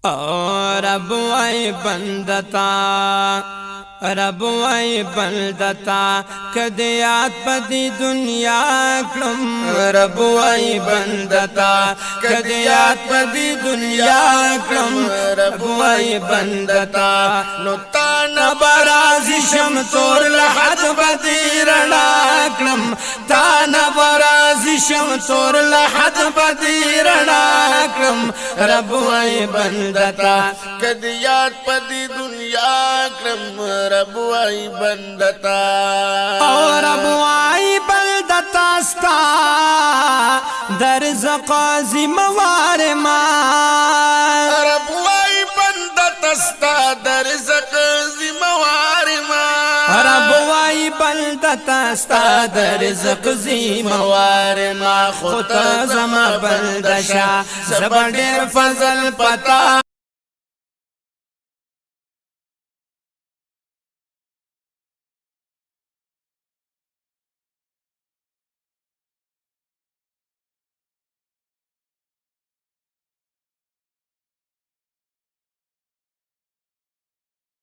رب وای بندتا رب وای بندتا کدیات پدی دنیا کلم رب وای بندتا کدیات پدی دنیا کلم رب وای بندتا نو تانا برازی شم تور لحد بدی رنا کلم تانا برازی شم تور لحد بدی رنا کلم رب وای بندتا کدیات پدی دنیا کرم رب وای بندتا رب وای بندتا ستا در زقازی موار ما رب وای بندتا ستا در زقازی موار ما رب وای بندتا ستا در زقازی موار ما خود زما بندشا زبا ډیر فضل پتا